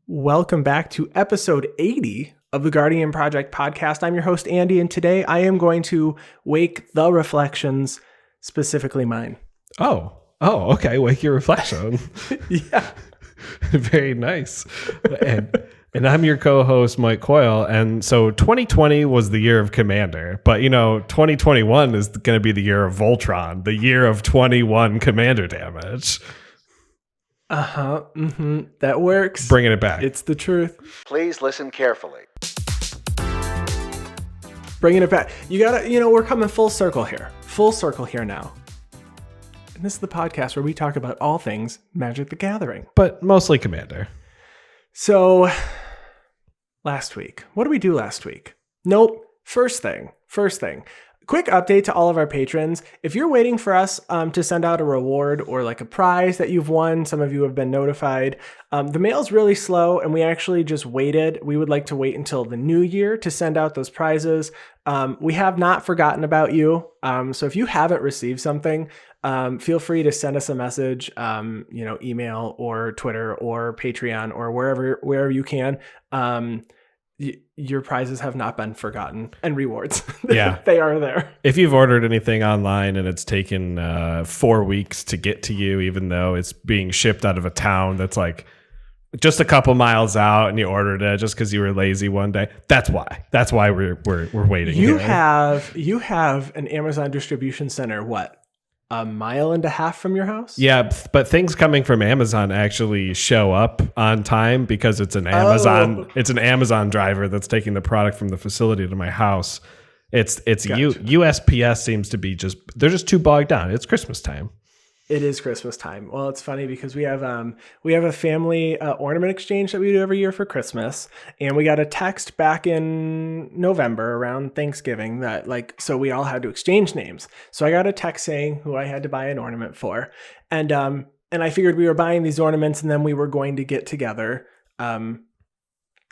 Welcome back to episode 80 of the Guardian Project podcast. I'm your host, Andy, and today I am going to wake the reflections, specifically mine. Oh, okay. Wake your reflection. Yeah. Very nice. And I'm your co-host, Mike Coyle. And so 2020 was the year of Commander, but 2021 is going to be the year of Voltron, the year of 21 Commander damage. That works. Bringing it back. It's the truth. Please listen carefully. Bringing it back. You gotta, we're coming full circle here. Full circle here now. And this is the podcast where we talk about all things Magic the Gathering. But mostly Commander. So, last week. What did we do last week? Nope. First thing. Quick update to all of our patrons. If you're waiting for us to send out a reward or like a prize that you've won, some of you have been notified. The mail's really slow and we actually just waited. We would like to wait until the new year to send out those prizes. We have not forgotten about you. So if you haven't received something, feel free to send us a message, email or Twitter or Patreon or wherever you can. Your prizes have not been forgotten, and rewards. Yeah. They are there. If you've ordered anything online and it's taken 4 weeks to get to you, even though it's being shipped out of a town that's like just a couple miles out, and you ordered it just because you were lazy one day, that's why we're waiting. You have an Amazon distribution center, what? A mile and a half from your house? Yeah, but things coming from Amazon actually show up on time because it's an Amazon driver that's taking the product from the facility to my house. It's gotcha. USPS seems to be they're just too bogged down. It's Christmas time. It is Christmas time. Well, it's funny because we have a family ornament exchange that we do every year for Christmas, and we got a text back in November around Thanksgiving that so we all had to exchange names. So I got a text saying who I had to buy an ornament for, and I figured we were buying these ornaments and then we were going to get together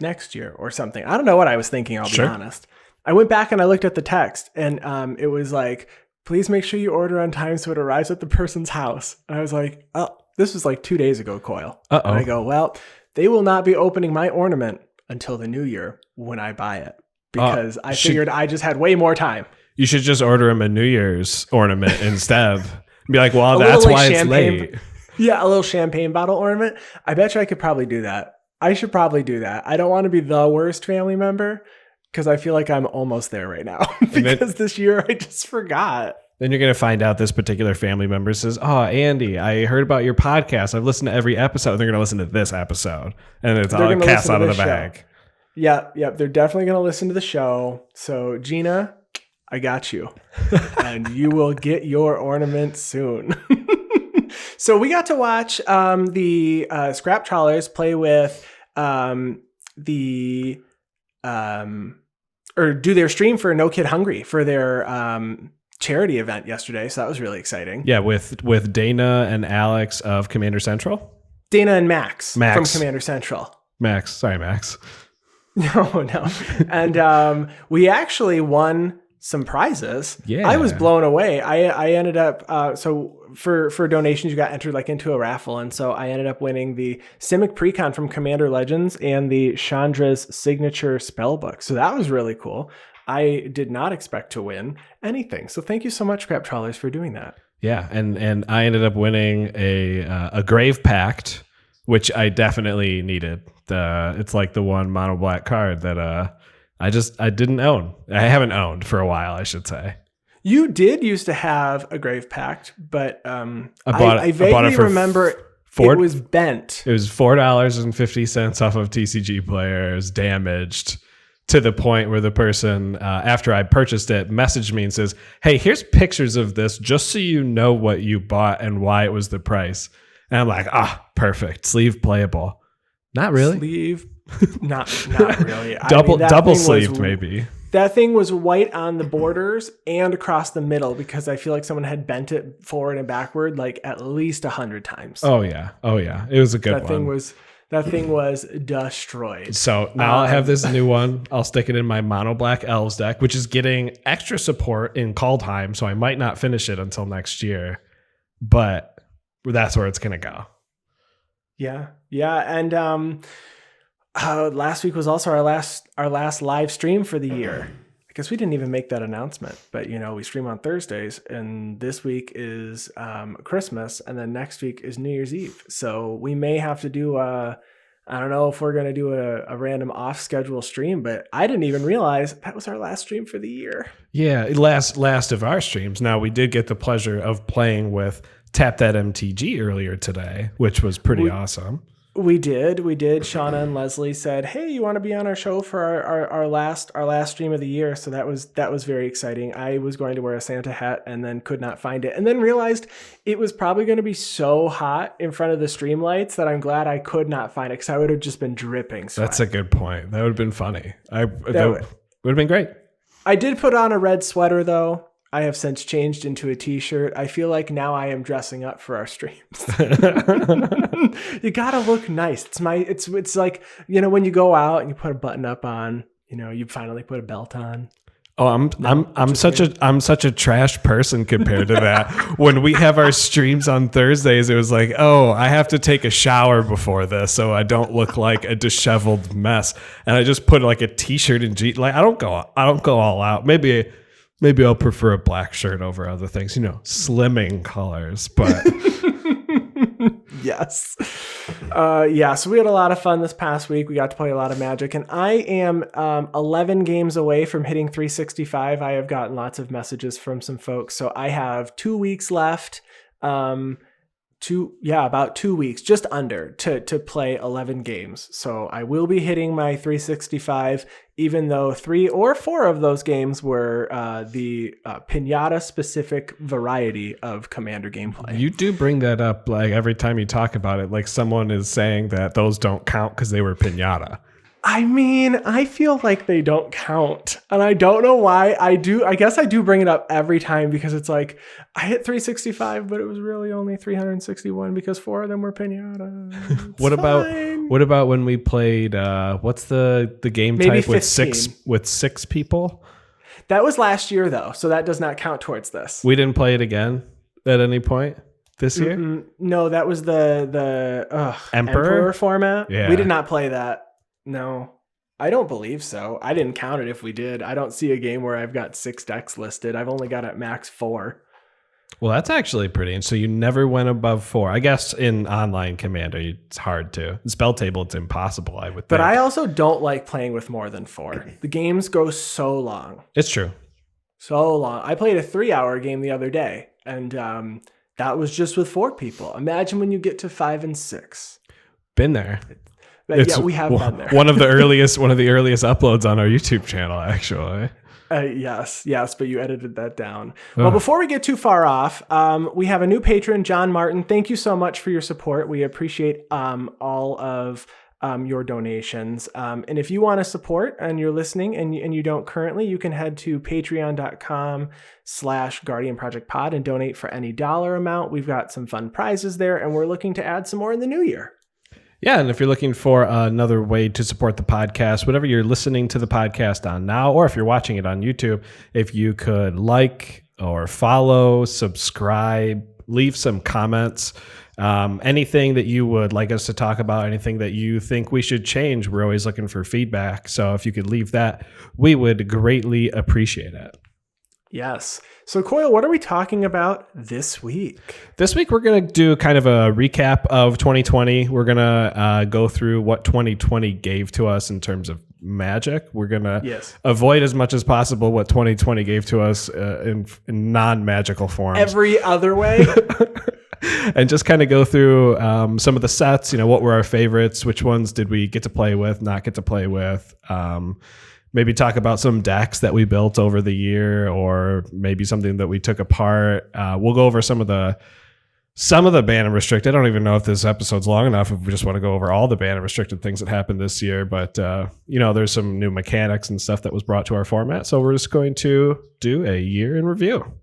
next year or something. I don't know what I was thinking. I'll be honest. I went back and I looked at the text, and it was like, please make sure you order on time so it arrives at the person's house. And I was like, oh, this was like 2 days ago, Coyle. Uh-oh. And I go, well, they will not be opening my ornament until the new year when I buy it. Because I figured I just had way more time. You should just order him a New Year's ornament instead. Be like, well, that's why it's late. Yeah, a little champagne bottle ornament. I bet you I could probably do that. I should probably do that. I don't want to be the worst family member, because I feel like I'm almost there right now. Because this year I just forgot. Then you're going to find out this particular family member says, oh, Andy, I heard about your podcast. I've listened to every episode. They're going to listen to this episode. And it's all cast out of the bag. Yep. They're definitely going to listen to the show. So Gina, I got you. And you will get your ornament soon. So we got to watch the Scrap Trawlers play with or do their stream for No Kid Hungry for their charity event yesterday. So that was really exciting. Yeah, with Dana and Alex of Commander Central. Dana and Max from Commander Central. Max. Sorry, Max. No. And we actually won some prizes. Yeah. I was blown away. I ended up, so for donations, you got entered into a raffle. And so I ended up winning the Simic Precon from Commander Legends and the Chandra's Signature Spellbook. So that was really cool. I did not expect to win anything. So thank you so much, Scrap Trawlers, for doing that. Yeah. And I ended up winning a Grave Pact, which I definitely needed. It's like the one mono black card that, I didn't own. I haven't owned for a while, I should say. You did used to have a Grave Pact, but I vaguely remember it was bent. It was $4.50 off of TCG Players, damaged to the point where the person, after I purchased it, messaged me and says, hey, here's pictures of this just so you know what you bought and why it was the price. And I'm like, perfect. Sleeve playable. Not really. Sleeve. Not really. Double sleeved, maybe. That thing was white on the borders and across the middle because I feel like someone had bent it forward and backward at least 100 times. Oh yeah. It was a good one. That thing was destroyed. So now I have this new one. I'll stick it in my mono black elves deck, which is getting extra support in Kaldheim. So I might not finish it until next year, but that's where it's gonna go. Yeah, and Last week was also our last live stream for the year. I guess we didn't even make that announcement, but we stream on Thursdays, and this week is Christmas, and then next week is New Year's Eve. So we may have to do I don't know if we're gonna do a random off schedule stream, but I didn't even realize that was our last stream for the year. Yeah, last of our streams. Now we did get the pleasure of playing with Tap That MTG earlier today, which was pretty awesome. We did. Shauna and Leslie said, "Hey, you want to be on our show for our last stream of the year?" So that was very exciting. I was going to wear a Santa hat and then could not find it, and then realized it was probably going to be so hot in front of the stream lights that I'm glad I could not find it, because I would have just been dripping sweat. That's a good point. That would have been funny. That would have been great. I did put on a red sweater though. I have since changed into a t-shirt. I feel like now I am dressing up for our streams. You gotta look nice. It's like, when you go out and you put a button up on, you finally put a belt on. Oh, I'm such a trash person compared to that. When we have our streams on Thursdays, it was like, oh, I have to take a shower before this so I don't look like a disheveled mess. And I just put like a t-shirt and jeans. Like I don't go all out. Maybe I'll prefer a black shirt over other things, slimming colors, but yes. So we had a lot of fun this past week. We got to play a lot of Magic, and I am 11 games away from hitting 365. I have gotten lots of messages from some folks. So I have 2 weeks left. About 2 weeks, just under, to play 11 games. So I will be hitting my 365, even though 3 or 4 of those games were the Pinata specific variety of Commander gameplay. You do bring that up like every time you talk about it, like someone is saying that those don't count because they were Pinata. I mean, I feel like they don't count, and I don't know why. I guess I do bring it up every time, because it's like I hit 365, but it was really only 361 because 4 of them were Pinata. What about when we played what's the game Maybe type 15. with six people? That was last year though, so that does not count towards this. We didn't play it again at any point this year? Mm-mm. No, that was the Emperor format. Yeah. We did not play that. No, I don't believe so. I didn't count it if we did. I don't see a game where I've got 6 decks listed. I've only got at max 4. Well, that's actually pretty. And so you never went above 4. I guess in online Commander, it's hard to. In Spell Table, it's impossible, I would think. But I also don't like playing with more than 4. The games go so long. It's true. So long. I played a 3-hour game the other day, and that was just with 4 people. Imagine when you get to 5 and 6. Been there. Yeah, we have been there. one of the earliest uploads on our YouTube channel, actually. Yes, but you edited that down. Well, before we get too far off, we have a new patron, John Martin. Thank you so much for your support. We appreciate all of your donations. And if you want to support and you're listening and you don't currently, you can head to patreon.com/Guardian Project Pod and donate for any dollar amount. We've got some fun prizes there, and we're looking to add some more in the new year. Yeah, and if you're looking for another way to support the podcast, whatever you're listening to the podcast on now, or if you're watching it on YouTube, if you could like or follow, subscribe, leave some comments, anything that you would like us to talk about, anything that you think we should change, we're always looking for feedback. So if you could leave that, we would greatly appreciate it. Yes. So, Coyle, what are we talking about this week? This week, we're going to do kind of a recap of 2020. We're going to go through what 2020 gave to us in terms of Magic. We're going to avoid as much as possible what 2020 gave to us in non-magical forms. Every other way. And just kind of go through some of the sets, what were our favorites? Which ones did we get to play with, not get to play with? Maybe talk about some decks that we built over the year, or maybe something that we took apart. We'll go over some of the ban and restricted. I don't even know if this episode's long enough if we just want to go over all the ban and restricted things that happened this year. But there's some new mechanics and stuff that was brought to our format. So we're just going to do a year in review.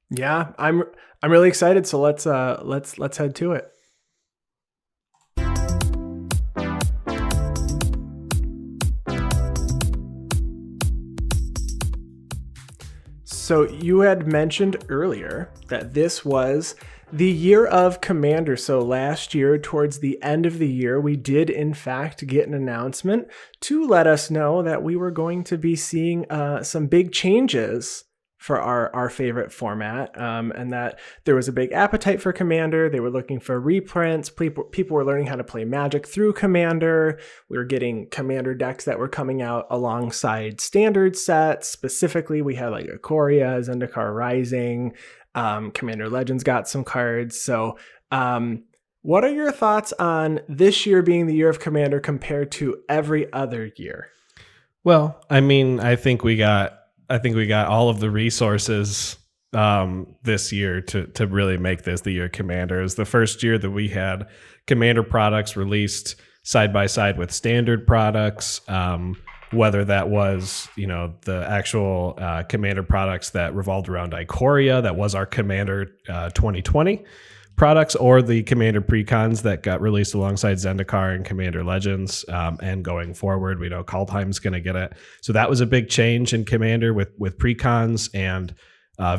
Yeah, I'm really excited. So let's head to it. So you had mentioned earlier that this was The year of Commander. So last year, towards the end of the year, we did in fact get an announcement to let us know that we were going to be seeing some big changes for our favorite format, and that there was a big appetite for Commander. They were looking for reprints. People were learning how to play Magic through Commander. We were getting Commander decks that were coming out alongside standard sets. Specifically, we had like Ikoria, Zendikar Rising, Commander Legends got some cards. So what are your thoughts on this year being the year of Commander compared to every other year? Well, I mean, I think we got all of the resources this year to really make this the year of Commander. It was the first year that we had Commander products released side by side with standard products. Whether that was, the actual Commander products that revolved around Ikoria, that was our Commander 2020 products, or the Commander precons that got released alongside Zendikar and Commander Legends. And going forward, we know Kaldheim's going to get it. So that was a big change in Commander with precons, and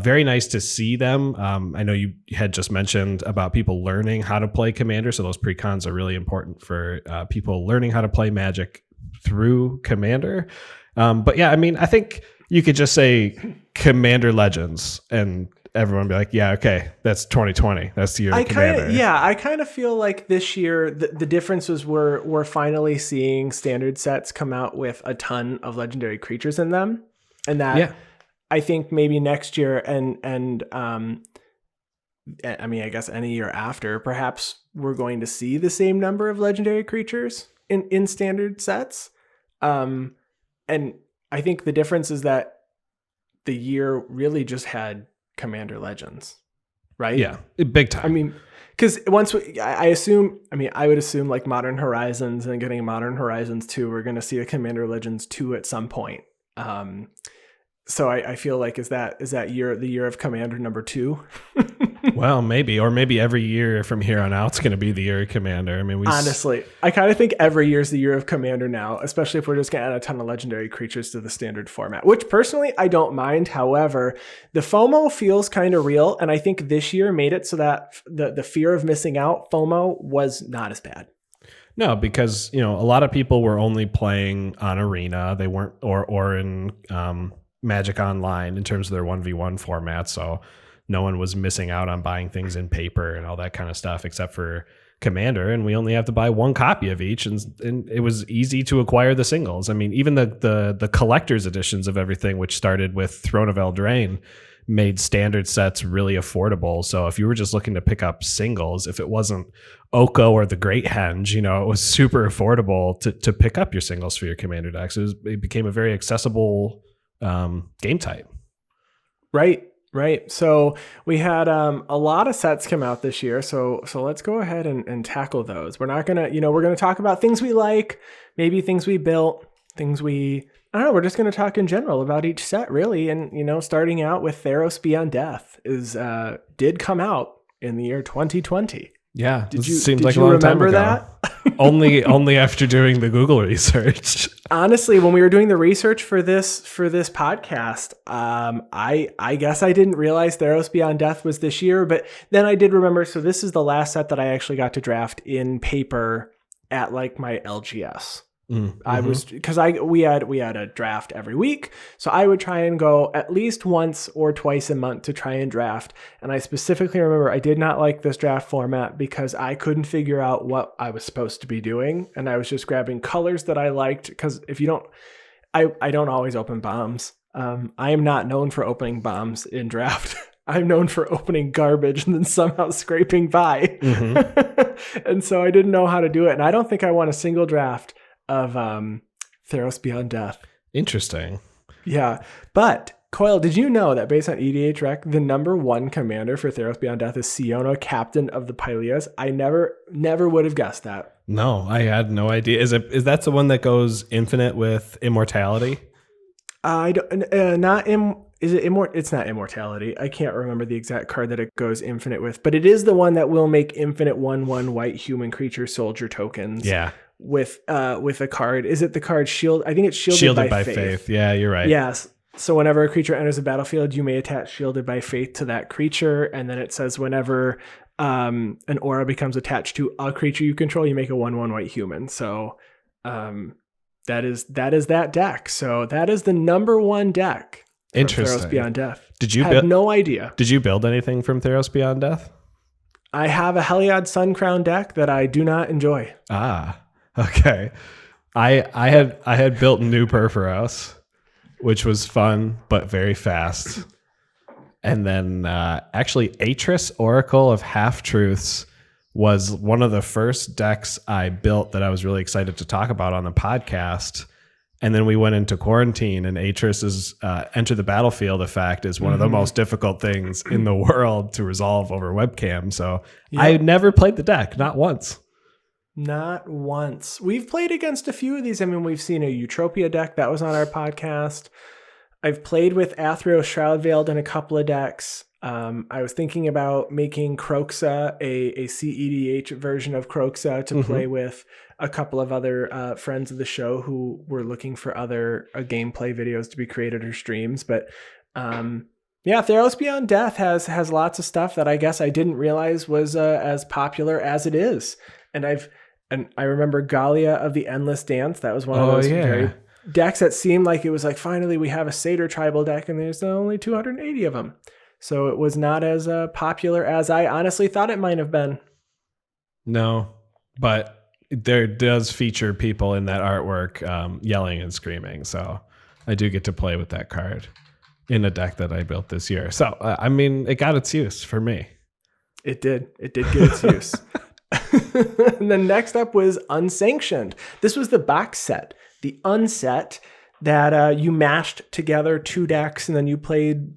very nice to see them. I know you had just mentioned about people learning how to play Commander. So those precons are really important for people learning how to play Magic through Commander. But yeah, I mean, I think you could just say Commander Legends and everyone be like, yeah, okay, that's 2020. That's the year of Commander. I kind of feel like this year the difference was we're finally seeing standard sets come out with a ton of legendary creatures in them. And that I think maybe next year and I mean, I guess any year after, perhaps we're going to see the same number of legendary creatures in standard sets. And I think the difference is that the year really just had Commander Legends, right? Yeah, big time. I mean, because I would assume like Modern Horizons and getting Modern Horizons 2, we're going to see a Commander Legends 2 at some point. So I feel like is that year the year of Commander number 2? Well, maybe every year from here on out is going to be the year of Commander. I mean, honestly, I kind of think every year is the year of Commander now, especially if we're just going to add a ton of legendary creatures to the standard format, which personally I don't mind. However, the FOMO feels kind of real, and I think this year made it so that the fear of missing out, FOMO, was not as bad. No, because a lot of people were only playing on Arena. They weren't or in Magic Online in terms of their 1v1 format. So no one was missing out on buying things in paper and all that kind of stuff, except for Commander. And we only have to buy one copy of each. And it was easy to acquire the singles. I mean, even the collector's editions of everything, which started with Throne of Eldraine, made standard sets really affordable. So if you were just looking to pick up singles, if it wasn't Oko or the Great Henge, it was super affordable to pick up your singles for your Commander decks. It became a very accessible game type. Right. So we had a lot of sets come out this year. So let's go ahead and tackle those. We're not going to, we're going to talk about things we like, maybe things we built, things I don't know. We're just going to talk in general about each set, really. And, starting out with Theros Beyond Death did come out in the year 2020. Yeah. Did you remember that? only after doing the Google research. Honestly, when we were doing the research for this podcast, I guess I didn't realize Theros Beyond Death was this year, but then I did remember. So this is the last set that I actually got to draft in paper at like my LGS. I was because we had a draft every week, so I would try and go at least once or twice a month to try and draft. And I specifically remember I did not like this draft format because I couldn't figure out what I was supposed to be doing, and I was just grabbing colors that I liked. Because if you don't, I don't always open bombs. I am not known for opening bombs in draft. I'm known for opening garbage and then somehow scraping by. And so I didn't know how to do it, and I don't think I won a single draft of Theros Beyond Death. Interesting. Yeah. But Coyle, did you know that based on EDH Rec, the number 1 commander for Theros Beyond Death is Siona, Captain of the Pyleas? I never would have guessed that. No, I had no idea. Is that the one that goes infinite with immortality? I don't. Not Is it It's not immortality. I can't remember the exact card that it goes infinite with, but it is the one that will make infinite 1/1 white human creature soldier tokens. Yeah. With a card. Is it the card Shield? I think it's Shielded by Faith. Yeah, you're right. Yes. So whenever a creature enters the battlefield, you may attach Shielded by Faith to that creature. And then it says whenever an aura becomes attached to a creature you control, you make a 1/1 white human. So that is that deck. So that is the number one deck from Interesting. Theros Beyond Death. Did you I have no idea. Did you build anything from Theros Beyond Death? I have a Heliod Sun Crown deck that I do not enjoy. Ah, okay. I had built New Perforos, which was fun but very fast. And then actually Atris Oracle of Half Truths was one of the first decks I built that I was really excited to talk about on the podcast. And then we went into quarantine, and Atris's Enter the Battlefield effect is one of the most difficult things in the world to resolve over webcam. So I never played the deck, not once. Not once. We've played against a few of these. I mean, we've seen a Eutropia deck that was on our podcast. I've played with Athreos Shroud Veiled in a couple of decks. I was thinking about making Croxa a CEDH version of Croxa to play with a couple of other friends of the show who were looking for other gameplay videos to be created or streams. But Theros Beyond Death has lots of stuff that I guess I didn't realize was as popular as it is. And I remember Galia of the Endless Dance. That was one of those very decks that seemed like it was like, finally we have a Satyr tribal deck, and there's only 280 of them. So it was not as popular as I honestly thought it might have been. No, but there does feature people in that artwork yelling and screaming. So I do get to play with that card in a deck that I built this year. So, I mean, it got its use for me. It did. It did get its use. And then next up was Unsanctioned. This was the box set, the unset that you mashed together two decks and then you played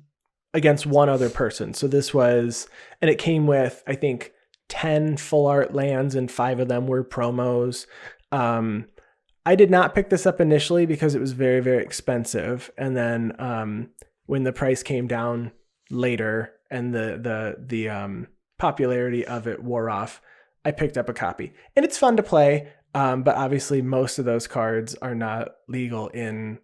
against one other person. So this was, and it came with, I think, 10 full art lands and 5 of them were promos. I did not pick this up initially because it was very, very expensive. And then when the price came down later and the popularity of it wore off, I picked up a copy. And it's fun to play, but obviously most of those cards are not legal in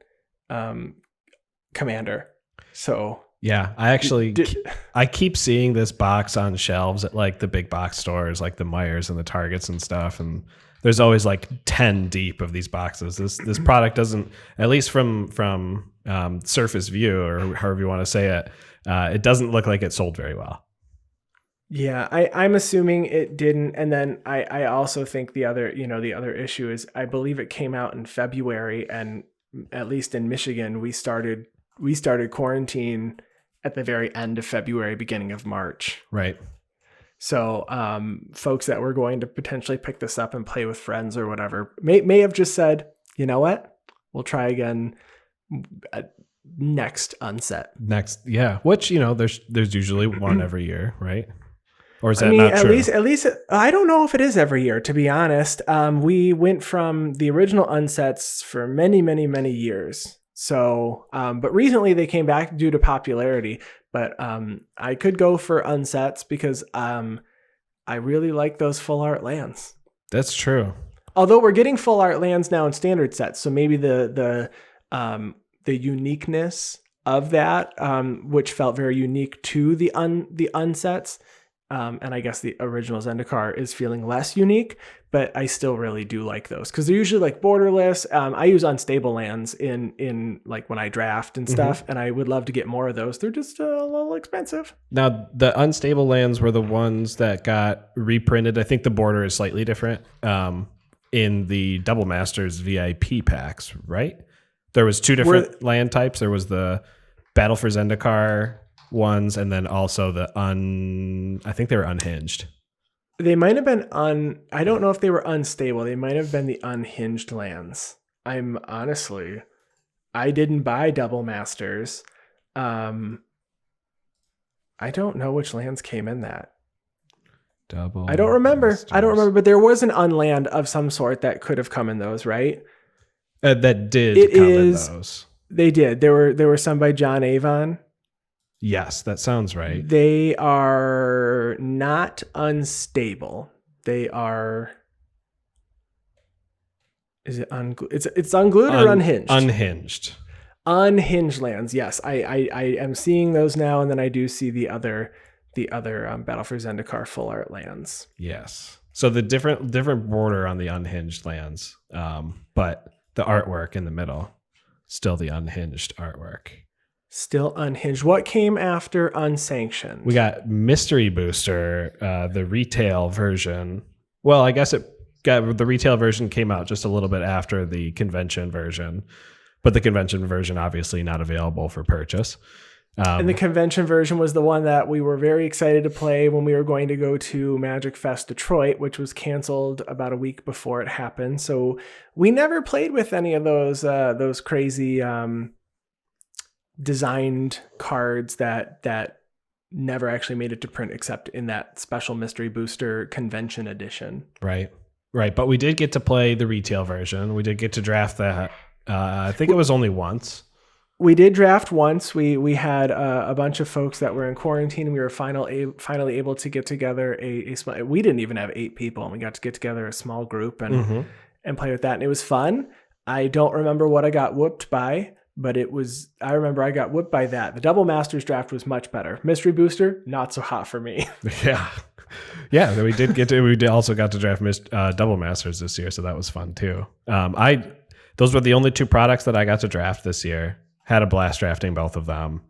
Commander. So yeah, I keep seeing this box on shelves at like the big box stores, like the Myers and the Targets and stuff, and there's always like 10 deep of these boxes. This product doesn't, at least from surface view or however you want to say it, it doesn't look like it sold very well. Yeah, I'm assuming it didn't. And then I also think the other issue is I believe it came out in February, and at least in Michigan, we started quarantine at the very end of February, beginning of March. Right. So folks that were going to potentially pick this up and play with friends or whatever may have just said, you know what, we'll try again next unset. Next, yeah. Which, there's usually one every year, right? Or is that not true? At least I don't know if it is every year, to be honest. We went from the original unsets for many, many, many years. So, but recently they came back due to popularity. But I could go for unsets because I really like those full art lands. That's true. Although we're getting full art lands now in standard sets, so maybe the uniqueness of that, which felt very unique to the unsets. And I guess the original Zendikar is feeling less unique, but I still really do like those because they're usually like borderless. I use unstable lands in like when I draft and stuff, and I would love to get more of those. They're just a little expensive. Now, the unstable lands were the ones that got reprinted. I think the border is slightly different in the Double Masters VIP packs, right? There was two different land types. There was the Battle for Zendikar ones, and then also I think they were unhinged. They might have been I don't know if they were unstable. They might have been the unhinged lands. I didn't buy Double Masters. I don't know which lands came in that. I don't remember, but there was an unland of some sort that could have come in those, right? That did come in those. They did. There were some by John Avon. Yes, that sounds right. They are not unstable. They are. Is it unglued? It's unglued or unhinged? Unhinged. Unhinged Lands. Yes, I am seeing those now, and then I do see the other Battle for Zendikar full art lands. Yes. So the different border on the Unhinged Lands, but the artwork in the middle, still the unhinged artwork. Still unhinged. What came after Unsanctioned? We got Mystery Booster, the retail version. Well, I guess the retail version came out just a little bit after the convention version, but the convention version obviously not available for purchase. And the convention version was the one that we were very excited to play when we were going to go to Magic Fest Detroit, which was canceled about a week before it happened. So we never played with any of those crazy designed cards that never actually made it to print except in that special Mystery Booster convention edition. Right. But we did get to play the retail version. We did get to draft that. I think it was only once. We did draft once. We had a bunch of folks that were in quarantine. We were finally able to get together a small. We didn't even have 8 people, and we got to get together a small group and play with that, and it was fun. I don't remember what I got whooped by, but I remember I got whooped by that. The Double Masters draft was much better. Mystery Booster, not so hot for me. Yeah. We also got to draft Double Masters this year, so that was fun too. Those were the only 2 products that I got to draft this year. Had a blast drafting both of them.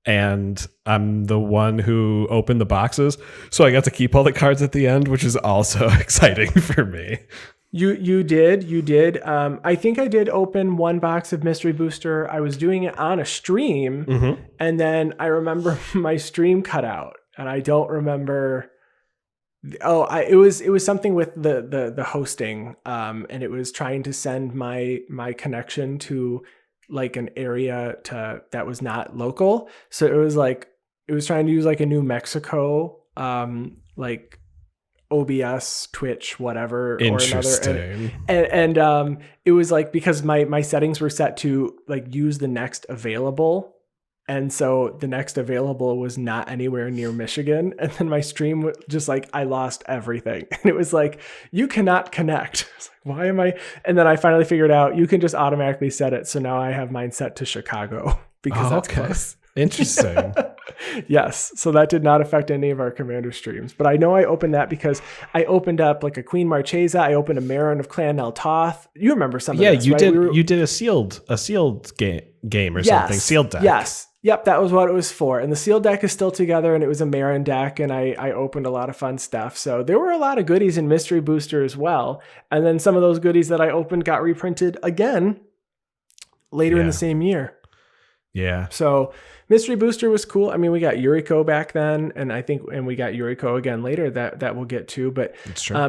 And I'm the one who opened the boxes, so I got to keep all the cards at the end, which is also exciting for me. You did. I think I did open one box of Mystery Booster. I was doing it on a stream, and then I remember my stream cut out, and I don't remember. It was something with the hosting, and it was trying to send my connection to like an area that was not local. So it was trying to use like a New Mexico, like OBS, Twitch, whatever, Interesting. or another. And it was like, because my settings were set to like use the next available. And so the next available was not anywhere near Michigan. And then my stream just like, I lost everything. And it was like, you cannot connect. I was like, why am I? And then I finally figured out you can just automatically set it. So now I have mine set to Chicago because that's close. Interesting. Yes. So that did not affect any of our Commander streams. But I know I opened that because I opened up like a Queen Marchesa. I opened a Marin of Clan Nel Toth. You remember some of this, you right? did. You did a sealed game or something. Sealed deck. Yes. Yep, that was what it was for. And the sealed deck is still together, and it was a Marin deck, and I opened a lot of fun stuff. So there were a lot of goodies in Mystery Booster as well. And then some of those goodies that I opened got reprinted again later in the same year. Yeah. So Mystery Booster was cool. I mean, we got Yuriko back then, and we got Yuriko again later that we'll get to. But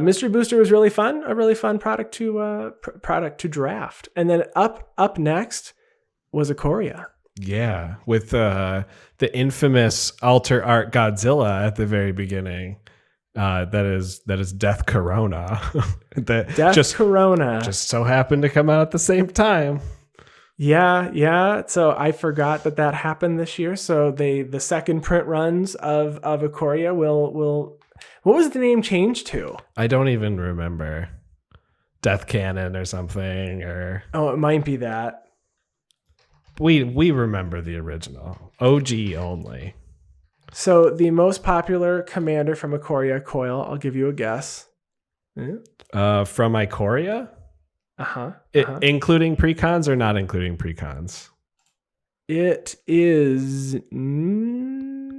Mystery Booster was really fun, a really fun product to draft. And then up next was Ikoria. Yeah, with the infamous alter art Godzilla at the very beginning. That is Death Corona. Corona just so happened to come out at the same time. Yeah. So I forgot that happened this year. So the second print runs of Ikoria will. What was the name changed to? I don't even remember. Death Cannon or something, or it might be that. We remember the original. OG only. So the most popular commander from Ikoria, Coyle, I'll give you a guess. From Ikoria? Uh-huh. Including precons or not including precons? It is not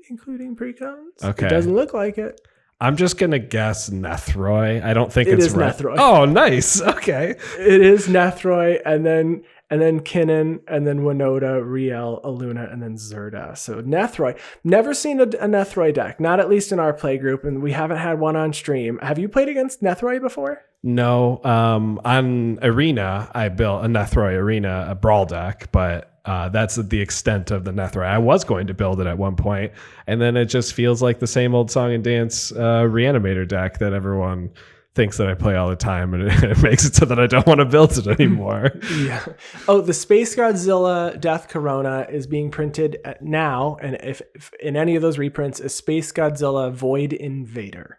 including precons. Okay. It doesn't look like it. I'm just going to guess Nethroi. I don't think it's right. Nethroi. Oh, nice. Okay. It is Nethroi, and then Kinnan, and then Winota, Riel, Aluna, and then Zerda. So Nethroi. Never seen a Nethroi deck, not at least in our play group, and we haven't had one on stream. Have you played against Nethroi before? No. On Arena, I built a Nethroi Arena, a brawl deck, but that's the extent of the Nethroi. I was going to build it at one point, and then it just feels like the same old song and dance Reanimator deck that everyone thinks that I play all the time, and it makes it so that I don't want to build it anymore. Yeah. Oh, the Space Godzilla Death Corona is being printed now, and if in any of those reprints is Space Godzilla Void Invader.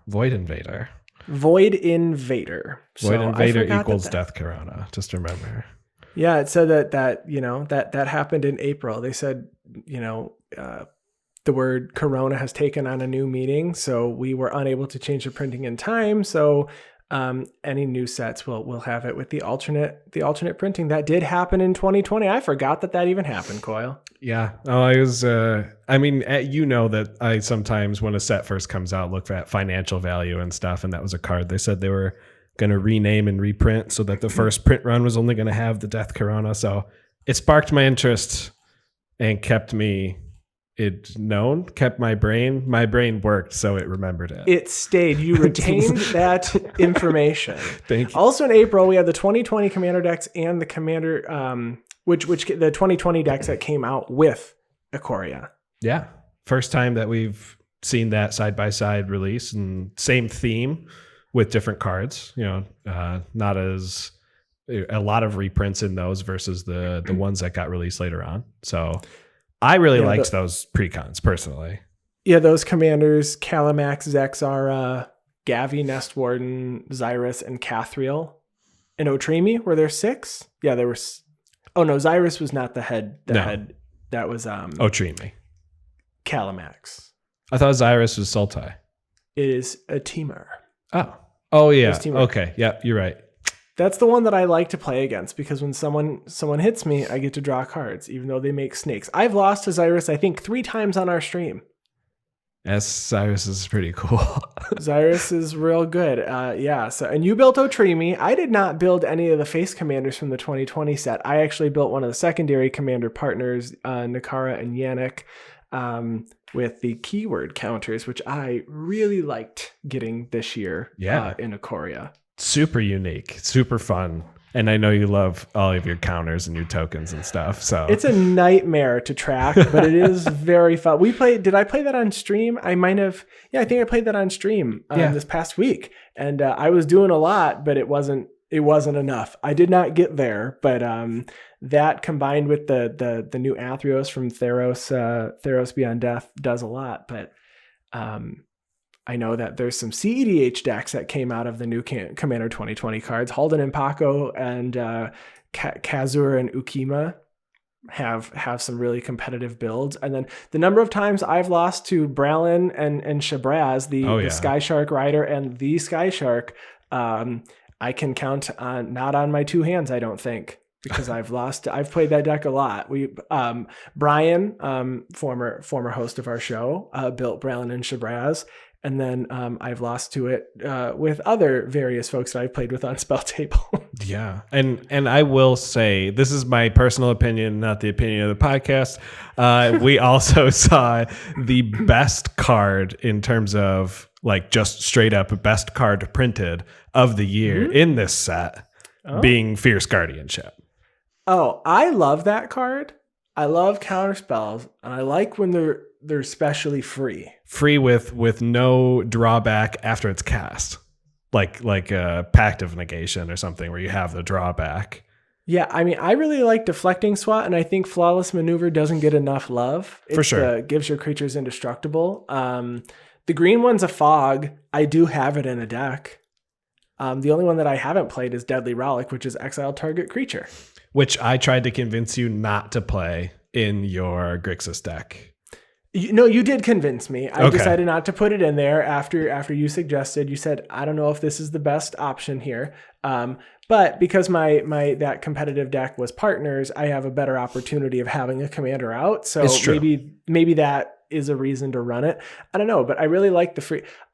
Void Invader. Void Invader. Void Invader equals Death Corona. Just remember. Yeah, it said that happened in April. They said, the word corona has taken on a new meaning, so we were unable to change the printing in time. So any new sets will have it with the alternate printing. That did happen in 2020. I forgot that even happened, Coyle. Yeah. Oh, I was. I mean, that I sometimes, when a set first comes out, look at financial value and stuff. And that was a card they said they were going to rename and reprint so that the first print run was only going to have the Death Corona. So it sparked my interest and kept my brain. My brain worked, so it remembered it. It stayed. You retained that information. Thank you. Also in April, we had the 2020 Commander decks and the Commander, which the 2020 decks that came out with Ikoria. Yeah. First time that we've seen that side-by-side release, and same theme with different cards. Not as a lot of reprints in those versus the ones that got released later on. So I really liked those precons personally. Yeah, those commanders, Calamax, Zexara, Gavi, Nestwarden, Xyrus, and Cathriel. And Otrimi, were there 6? Yeah, there were. Oh no, Xyrus was not the head. Head that was Otrimi. Calamax. I thought Xyrus was Sultai. It is a Temur. Oh yeah. Okay. Yeah, you're right. That's the one that I like to play against, because when someone hits me, I get to draw cards, even though they make snakes. I've lost to Xyrus, I think, 3 times on our stream. Yes, Xyrus is pretty cool. Xyrus is real good. Yeah. So, and you built Otrimi. I did not build any of the face commanders from the 2020 set. I actually built one of the secondary commander partners, Nakara and Yannick, with the keyword counters, which I really liked getting this year. In Ikoria. Super unique, super fun. And I know you love all of your counters and your tokens and stuff. So it's a nightmare to track, but it is very fun. Did I play that on stream? I might have. Yeah, I think I played that on stream this past week. And I was doing a lot, but it wasn't enough. I did not get there, but that combined with the new Athreos from Theros Beyond Death does a lot. But I know that there's some CEDH decks that came out of the new Commander 2020 cards. Halden and Paco and Kazur and Ukima have some really competitive builds. And then the number of times I've lost to Bralin and Shabraz, the Sky Shark Rider and the Sky Shark, I can count on not on my 2 hands, I don't think. Because I've played that deck a lot. Brian, former host of our show, built Bralin and Shabraz. And then I've lost to it with other various folks that I've played with on Spell Table. Yeah. And I will say, this is my personal opinion, not the opinion of the podcast. We also saw the best card in terms of like just straight up best card printed of the year in this set being Fierce Guardianship. Oh, I love that card. I love counter spells, and I like when they're specially free. Free with no drawback after it's cast. Like a Pact of Negation or something where you have the drawback. Yeah, I mean, I really like Deflecting Swat, and I think Flawless Maneuver doesn't get enough love. For sure. Gives your creatures indestructible. The green one's a Fog. I do have it in a deck. The only one that I haven't played is Deadly Relic, which is exile target creature. Which I tried to convince you not to play in your Grixis deck. You did convince me. I decided not to put it in there after you suggested. You said, I don't know if this is the best option here. But because my that competitive deck was partners, I have a better opportunity of having a commander out. So maybe that is a reason to run it. I don't know, but I really like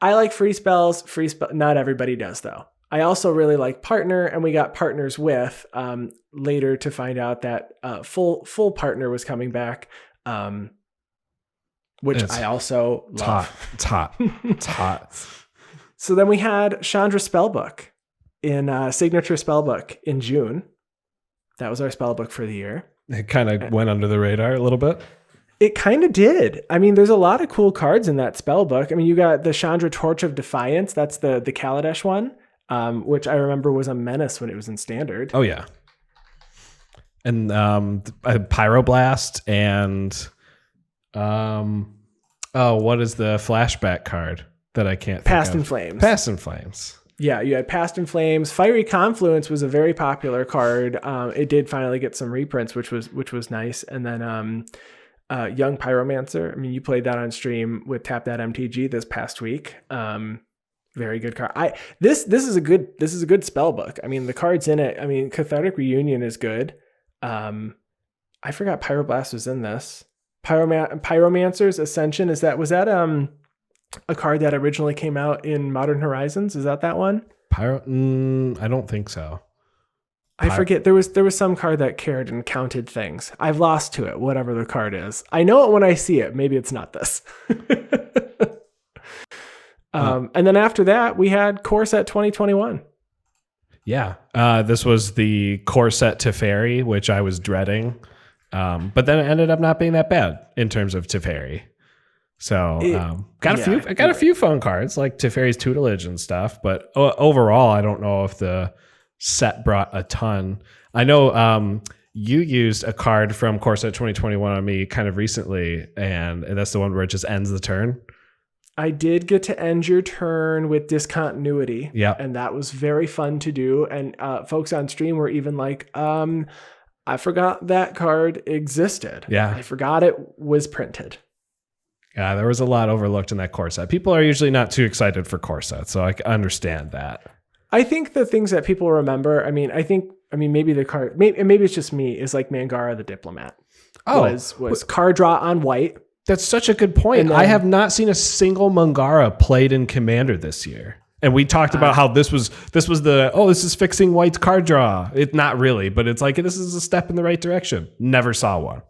I like free spells. Not everybody does though. I also really like partner, and we got partners with later to find out that full partner was coming back, which I also love. It's hot. So then we had Chandra Spellbook in Signature Spellbook in June. That was our spellbook for the year. It kind of went under the radar a little bit. It kind of did. I mean, there's a lot of cool cards in that spellbook. I mean, you got the Chandra Torch of Defiance. That's the Kaladesh one. Which I remember was a menace when it was in Standard. Oh, yeah. And Pyroblast and what is the flashback card that I can't think Past of? in Flames. Past in Flames. Yeah, you had Past in Flames. Fiery Confluence was a very popular card. It did finally get some reprints, which was nice. And then Young Pyromancer. I mean, you played that on stream with Tap That MTG this past week. Very good card. This is a good spell book. I mean, the cards in it. I mean, Cathartic Reunion is good. I forgot Pyroblast was in this. Pyromancer's Ascension. Was that a card that originally came out in Modern Horizons? Is that one? I don't think so. I forget. There was some card that cared and counted things. I've lost to it, whatever the card is. I know it when I see it. Maybe it's not this. And then after that, we had Core Set 2021. Yeah. This was the Core Set Teferi, which I was dreading. But then it ended up not being that bad in terms of Teferi. So I got a few phone cards like Teferi's Tutelage and stuff, but overall, I don't know if the set brought a ton. I know you used a card from Core Set 2021 on me kind of recently, and that's the one where it just ends the turn. I did get to end your turn with Discontinuity. Yeah. And that was very fun to do. And folks on stream were even like, I forgot that card existed. Yeah. I forgot it was printed. Yeah, there was a lot overlooked in that core set. People are usually not too excited for core sets, so I understand that. I think the things that people remember, maybe the card, maybe it's just me, is like Mangara the Diplomat. Was card draw on white. That's such a good point. I have not seen a single Mangara played in Commander this year. And we talked about how this is fixing white's card draw. It's not really, but it's like this is a step in the right direction. Never saw one.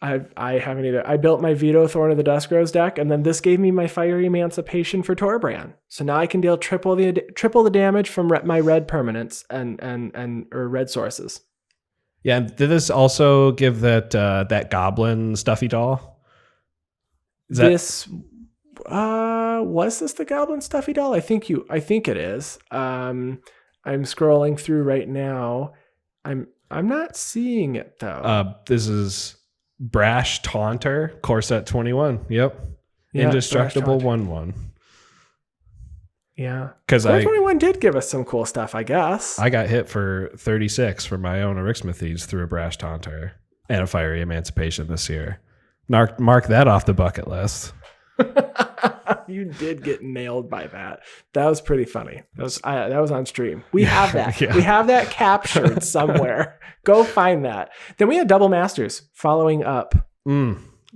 I haven't either. I built my Veto Thorn of the Duskrose deck, and then this gave me my Fiery Emancipation for Torbrand. So now I can deal triple the damage from my red permanents or red sources. Yeah, did this also give that goblin stuffy doll? Was this the goblin stuffy doll? I think it is. I'm scrolling through right now. I'm not seeing it though. This is Brash Taunter, Core Set 21. Yep. Yeah, Indestructible 1/1. Yeah. Because 21 did give us some cool stuff, I guess. I got hit for 36 for my own Arixmethes through a Brash Taunter and a Fiery Emancipation this year. Mark that off the bucket list. You did get nailed by that. That was pretty funny. That was on stream. We have that. Yeah. We have that captured somewhere. Go find that. Then we had Double Masters following up.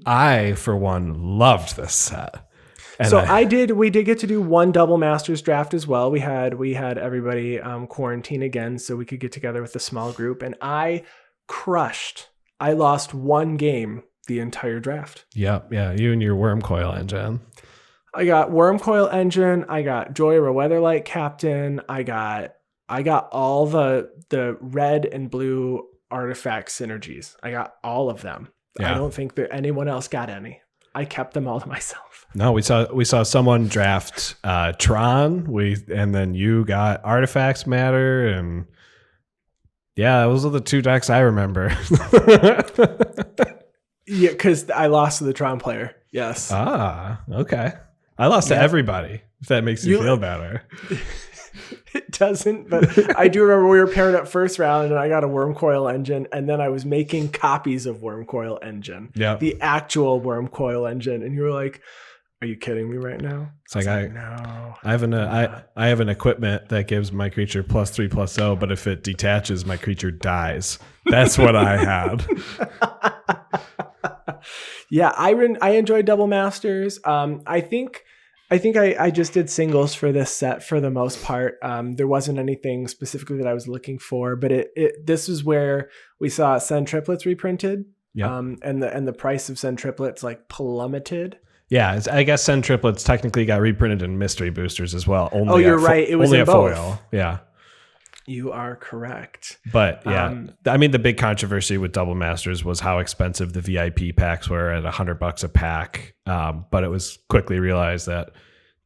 I, for one, loved this set. And we did get to do one Double Masters draft as well. We had everybody quarantine again so we could get together with a small group. And I crushed. I lost one game the entire draft. Yeah. You and your Worm Coil engine. I got Worm Coil engine. I got Joy of a Weatherlight Captain. I got all the red and blue artifact synergies. I got all of them. Yeah. I don't think that anyone else got any. I kept them all to myself. No, we saw someone draft Tron. And then you got Artifacts Matter, and yeah, those are the two decks I remember. Yeah, because I lost to the Tron player. Yes. Ah, okay. I lost to everybody, if that makes you feel better. It doesn't, but I do remember we were paired up first round and I got a Worm Coil engine, and then I was making copies of Worm Coil engine. Yeah. The actual Worm Coil engine. And you were like, are you kidding me right now? It's like, no. I have an equipment that gives my creature +3/+0, but if it detaches, my creature dies. That's what I had. Yeah, I enjoyed Double Masters. I think I just did singles for this set for the most part. There wasn't anything specifically that I was looking for, but this is where we saw Send Triplets reprinted. Yeah. And the price of Send Triplets like plummeted. Yeah, I guess Send Triplets technically got reprinted in mystery boosters as well. You're right. It was only in both. Foil. Yeah. You are correct. But yeah, I mean, the big controversy with Double Masters was how expensive the VIP packs were at $100 a pack. But it was quickly realized that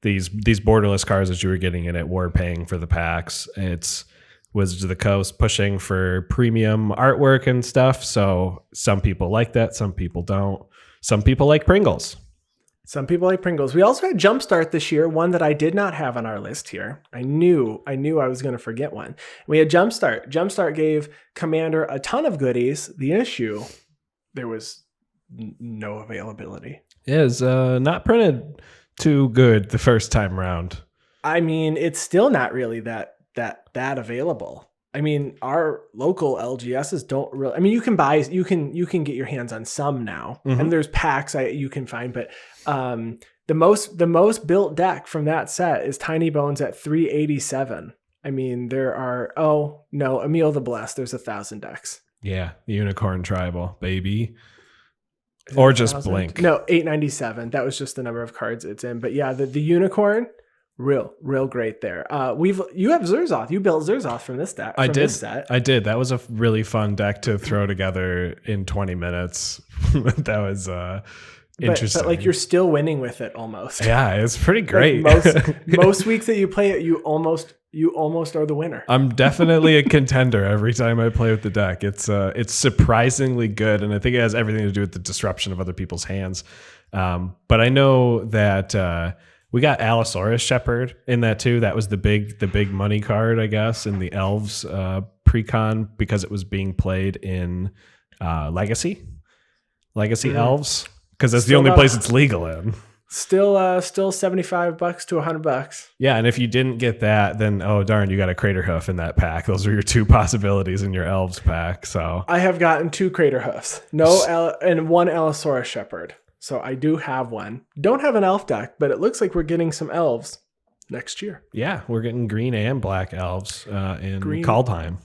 these borderless cards that you were getting in it were paying for the packs. It's Wizards of the Coast pushing for premium artwork and stuff. So some people like that. Some people don't. Some people like Pringles. Some people like Pringles. We also had Jumpstart this year, one that I did not have on our list here. I knew I was going to forget one. We had Jumpstart. Jumpstart gave Commander a ton of goodies. The issue, there was no availability. It is not printed too good the first time round. I mean, it's still not really that available. I mean, our local LGSs don't really. I mean, you can get your hands on some now, and there's packs you can find. But the most built deck from that set is Tiny Bones at 387. I mean, there are Emil the Blessed. There's 1,000 decks. Yeah, Unicorn Tribal, baby, or just 1,000? Blink. No, 897. That was just the number of cards it's in. But yeah, the Unicorn. Real great there. You have Zerzoth. You built Zerzoth from this deck. This set. I did. That was a really fun deck to throw together in 20 minutes. That was interesting. But like you're still winning with it almost. Yeah, it's pretty great. Like most weeks that you play it, you almost are the winner. I'm definitely a contender every time I play with the deck. It's surprisingly good, and I think it has everything to do with the disruption of other people's hands. But I know that. We got Allosaurus Shepherd in that too. That was the big money card, I guess, in the Elves pre-con because it was being played in Legacy Elves, because that's the only place it's legal in. Still $75 to $100. Yeah, and if you didn't get that, then oh darn, you got a Crater Hoof in that pack. Those are your two possibilities in your Elves pack. So I have gotten 2 Crater Hoofs, and 1 Allosaurus Shepherd. So I do have one. Don't have an elf deck, but it looks like we're getting some elves next year. Yeah, we're getting green and black elves in Kaldheim.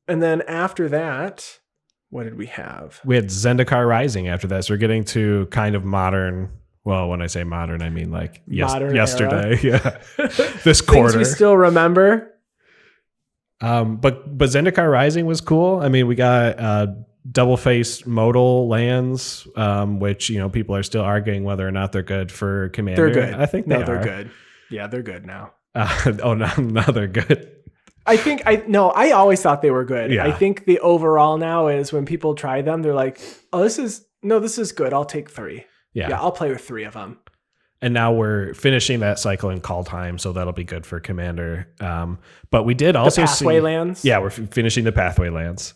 And then after that, what did we have? We had Zendikar Rising after that. So we're getting to kind of modern. Well, when I say modern, I mean like yesterday. Yeah, this quarter. Things we still remember. But Zendikar Rising was cool. I mean, we got double face modal lands, which people are still arguing whether or not they're good for Commander. They're good. I think they're good. Yeah, they're good now. Now they're good. I always thought they were good. Yeah. I think the overall now is when people try them, they're like, oh, this is good. I'll take 3. Yeah, I'll play with 3 of them. And now we're finishing that cycle in Kaldheim, so that'll be good for Commander. But we did also the pathway lands. Yeah, we're finishing the pathway lands.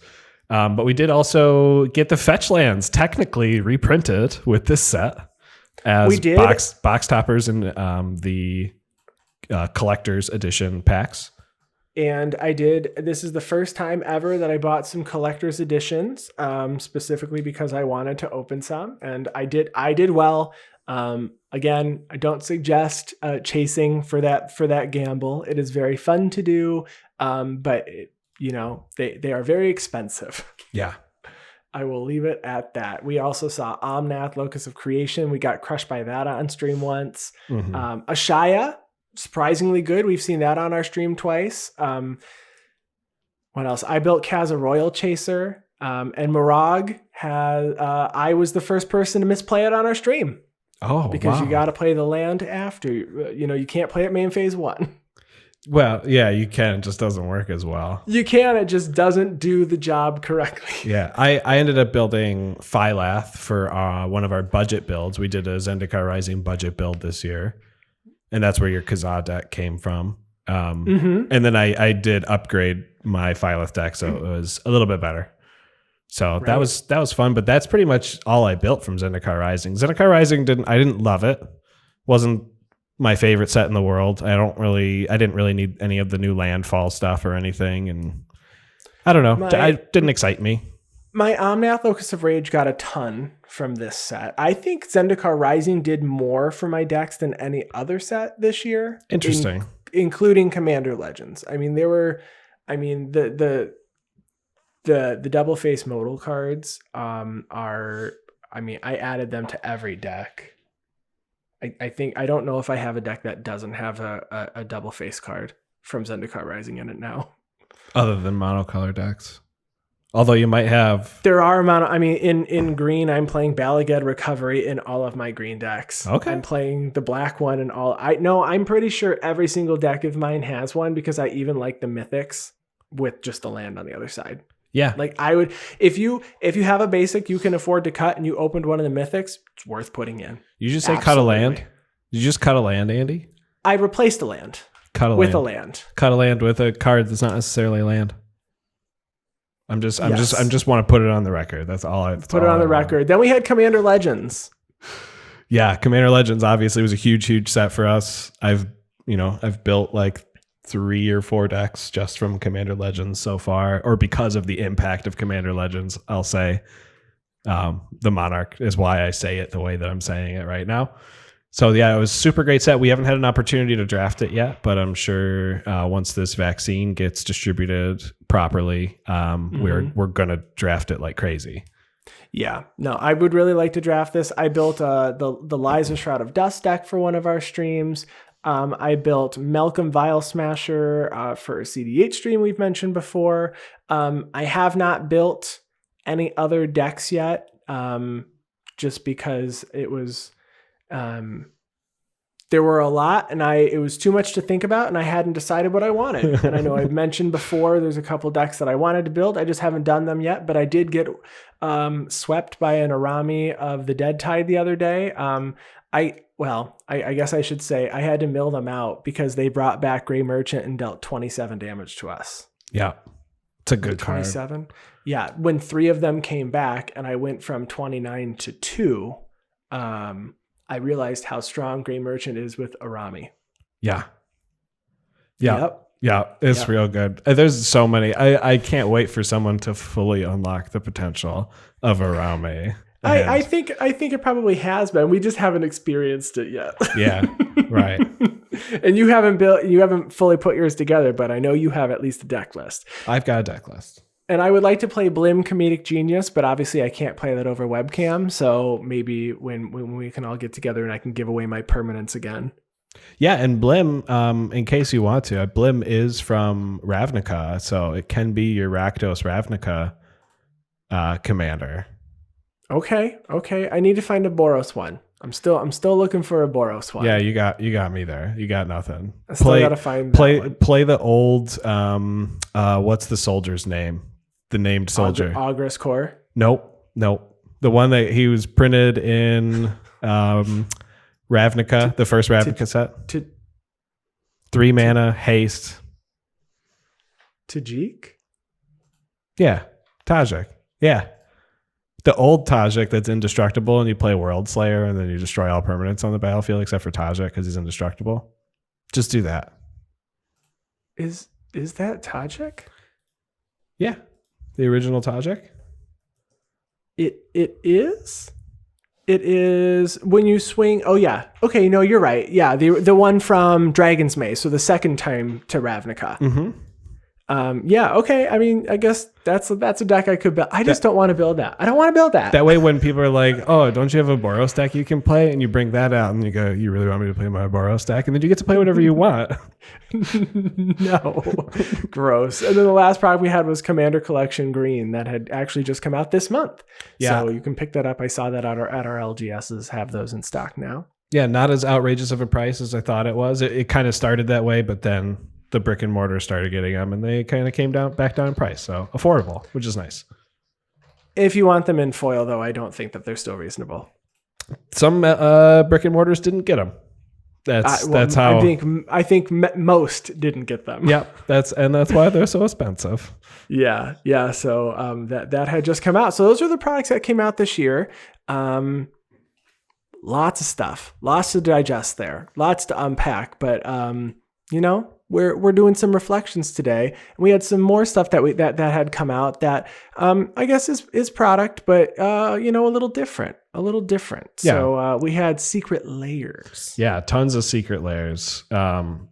But we did also get the fetch lands technically reprinted with this set as we did. box toppers and the collector's edition packs. And I did. This is the first time ever that I bought some collector's editions, specifically because I wanted to open some, and I did well. Again, I don't suggest chasing for that gamble. It is very fun to do, but they are very expensive. Yeah. I will leave it at that. We also saw Omnath, Locus of Creation. We got crushed by that on stream once. Mm-hmm. Ashaya, surprisingly good. We've seen that on our stream twice. What else? I built Kaz a Royal Chaser. And Mirag I was the first person to misplay it on our stream. Oh, because wow. you got to play the land after. You can't play it main phase 1. Well, yeah, you can. It just doesn't work as well. You can. It just doesn't do the job correctly. Yeah, I ended up building Phylath for one of our budget builds. We did a Zendikar Rising budget build this year, and that's where your Kazaa deck came from. And then I did upgrade my Phylath deck, so it was a little bit better. So right. that was fun, but that's pretty much all I built from Zendikar Rising. Zendikar Rising I didn't love it. Wasn't my favorite set in the world. I didn't really need any of the new landfall stuff or anything, and I don't know. It didn't excite me. My Omnath Locus of Rage got a ton from this set. I think Zendikar Rising did more for my decks than any other set this year. Interesting. Including Commander Legends. I mean, the double face modal cards I added them to every deck. I don't know if I have a deck that doesn't have a double face card from Zendikar Rising in it now. Other than monocolor decks. Although you might have... There are in green, I'm playing Balaged Recovery in all of my green decks. Okay. I'm playing the black one and all. I'm pretty sure every single deck of mine has one because I even like the mythics with just the land on the other side. Yeah. Like I would, if you have a basic you can afford to cut and you opened one of the mythics, it's worth putting in. You just say cut a land? Did you just cut a land, Andy? I replaced a land. Cut a with land. a land. Cut a land with a card that's not necessarily land. I'm just want to put it on the record. That's all I put it on the record. Then we had Commander Legends. Yeah, Commander Legends obviously was a huge set for us. I've built like 3 or 4 decks just from Commander Legends so far, or because of the impact of Commander Legends, I'll say. The Monarch is why I say it the way that I'm saying it right now. So yeah, it was a super great set. We haven't had an opportunity to draft it yet, but I'm sure once this vaccine gets distributed properly, we're gonna draft it like crazy. Yeah, no, I would really like to draft this. I built the Liza Shroud of Dust deck for one of our streams. I built Malcolm Vial Smasher for a CDH stream we've mentioned before. I have not built any other decks yet, just because it was there were a lot and it was too much to think about and I hadn't decided what I wanted. And I know I've mentioned before there's a couple decks that I wanted to build. I just haven't done them yet, but I did get swept by an Arami of the Dead Tide the other day. I guess I should say I had to mill them out because they brought back Grey Merchant and dealt 27 damage to us. Yeah. It's a good 27. Yeah. When 3 of them came back and I went from 29 to 2, I realized how strong Grey Merchant is with Arami. Yeah. Yeah. Yep. Yeah. It's real good. There's so many. I can't wait for someone to fully unlock the potential of Arami. I think it probably has been. We just haven't experienced it yet. Yeah. Right. And you haven't fully put yours together, but I know you have at least a deck list. I've got a deck list. And I would like to play Blim Comedic Genius, but obviously I can't play that over webcam. So maybe when we can all get together and I can give away my permanents again. Yeah, and Blim, in case you want to, Blim is from Ravnica, so it can be your Rakdos Ravnica commander. Okay. I need to find a Boros one. I'm still looking for a Boros one. Yeah, you got me there. You got nothing. I still gotta find that one. Play the old what's the soldier's name? The named soldier. Ogres Core? Nope. The one that he was printed in Ravnica, the first Ravnica set. 3 mana, haste. Tajik? Yeah. Tajik. Yeah. The old Tajik that's indestructible and you play World Slayer and then you destroy all permanents on the battlefield except for Tajik because he's indestructible. Just do that. Is that Tajik? Yeah. The original Tajik? It is? It is when you swing. Oh yeah. Okay, no, you're right. Yeah, the one from Dragon's Maze, so the second time to Ravnica. Mm-hmm. Yeah, okay. I mean, I guess that's a deck I could build. I just don't want to build that. I don't want to build that. That way when people are like, oh, don't you have a Boros deck you can play? And you bring that out and you go, you really want me to play my Boros deck? And then you get to play whatever you want. No. Gross. And then the last product we had was Commander Collection Green that had actually just come out this month. Yeah. So you can pick that up. I saw that at our LGSs have those in stock now. Yeah, not as outrageous of a price as I thought it was. It kind of started that way, but then the brick and mortar started getting them and they kind of came back down in price. So affordable, which is nice. If you want them in foil, though, I don't think that they're still reasonable. Some brick and mortars didn't get them. That's how I think most didn't get them. Yep, that's why they're so expensive. Yeah. So that had just come out. So those are the products that came out this year. Lots of stuff, lots to digest there, lots to unpack. But we're doing some reflections today. We had some more stuff that had come out that I guess is product, but a little different. Yeah. So we had Secret Layers. Yeah, tons of Secret Layers,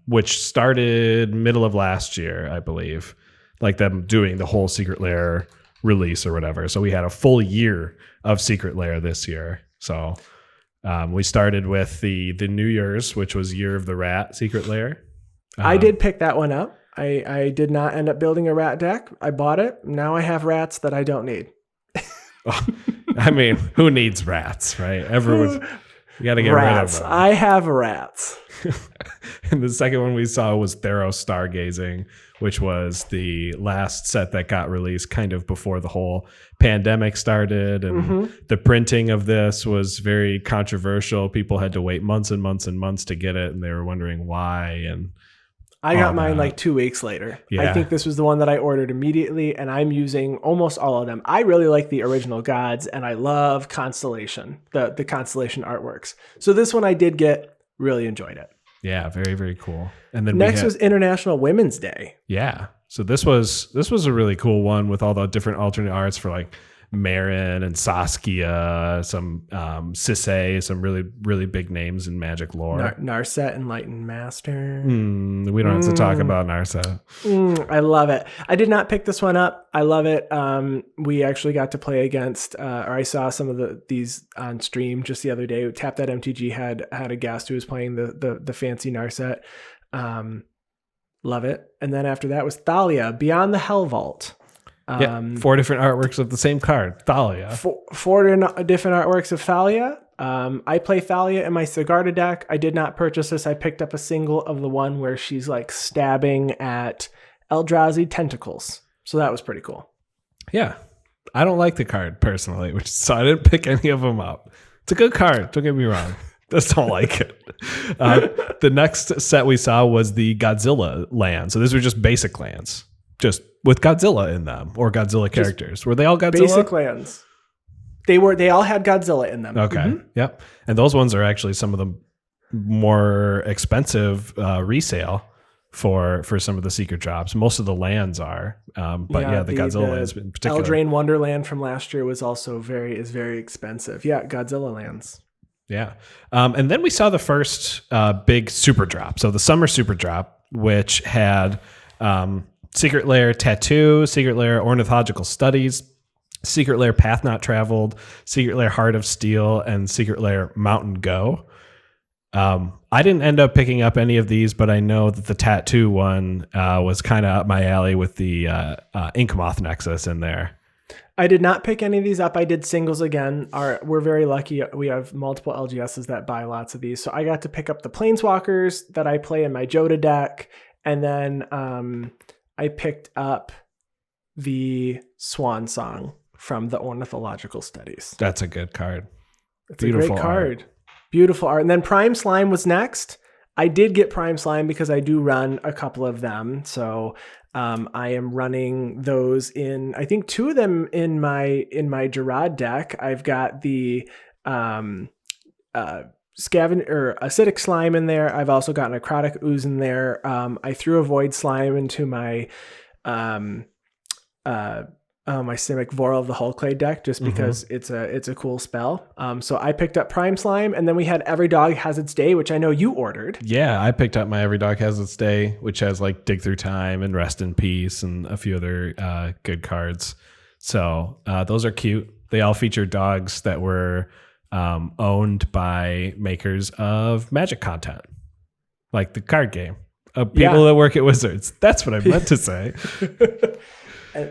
which started middle of last year, I believe, like them doing the whole Secret Layer release or whatever. So we had a full year of Secret Layer this year. So we started with the New Year's, which was Year of the Rat Secret Layer. I did pick that one up. I did not end up building a rat deck. I bought it. Now I have rats that I don't need. I mean, who needs rats, right? You got to get rid of them. I have rats. And the second one we saw was Theros Stargazing, which was the last set that got released kind of before the whole pandemic started. And the printing of this was very controversial. People had to wait months and months and months to get it, and they were wondering why. And I got mine like 2 weeks later. Yeah. I think this was the one that I ordered immediately, and I'm using almost all of them. I really like the original Gods, and I love Constellation, the Constellation artworks. So this one I did get, really enjoyed it. Yeah, very, very cool. And then next was International Women's Day. Yeah. So this was a really cool one with all the different alternate arts for like Marin and Saskia, some Sisay, some really, really big names in Magic lore. Narset, Enlightened Master. We don't have to talk about Narset. I love it. I did not pick this one up. I love it. We actually got to play against, or I saw some of these on stream just the other day. Tap That MTG had a guest who was playing the fancy Narset. Love it. And then after that was Thalia, Beyond the Hell Vault. 4 different artworks of the same card, Thalia. Four different artworks of Thalia. I play Thalia in my Sigarda deck. I did not purchase this. I picked up a single of the one where she's like stabbing at Eldrazi tentacles. So that was pretty cool. Yeah. I don't like the card personally, so I didn't pick any of them up. It's a good card. Don't get me wrong. Just don't like it. The next set we saw was the Godzilla Land. So these were just basic lands, just with Godzilla in them or Godzilla characters. Were they all Godzilla? Basic lands. They all had Godzilla in them. Okay. Yep. And those ones are actually some of the more expensive resale for some of the secret drops. Most of the lands are. But the Godzilla lands in particular. Eldraine Wonderland from last year was also very expensive. Yeah, Godzilla lands. Yeah. And then we saw the first big super drop. So the summer super drop, which had Secret Lair Tattoo, Secret Lair Ornithological Studies, Secret Lair Path Not Traveled, Secret Lair Heart of Steel, and Secret Lair Mountain Go. I didn't end up picking up any of these, but I know that the Tattoo one was kind of up my alley with the Ink Moth Nexus in there. I did not pick any of these up. I did singles again. We're very lucky. We have multiple LGSs that buy lots of these. So I got to pick up the Planeswalkers that I play in my Joda deck. And then I picked up the Swan Song from the Ornithological Studies. That's a good card. It's a great card. Beautiful art. And then Prime Slime was next. I did get Prime Slime because I do run a couple of them. So I am running those in, I think 2 of them in my Gerard deck. I've got the Acidic Slime in there. I've also got Necrotic Ooze in there. I threw a Void Slime into my my Simic Voral of the Hullclade deck just because it's a cool spell. So I picked up Prime Slime, and then we had Every Dog Has Its Day, which I know you ordered. Yeah, I picked up my Every Dog Has Its Day, which has like Dig Through Time and Rest in Peace and a few other good cards. So those are cute. They all feature dogs that were owned by makers of Magic content, like the card game. People that work at Wizards. That's what I meant to say.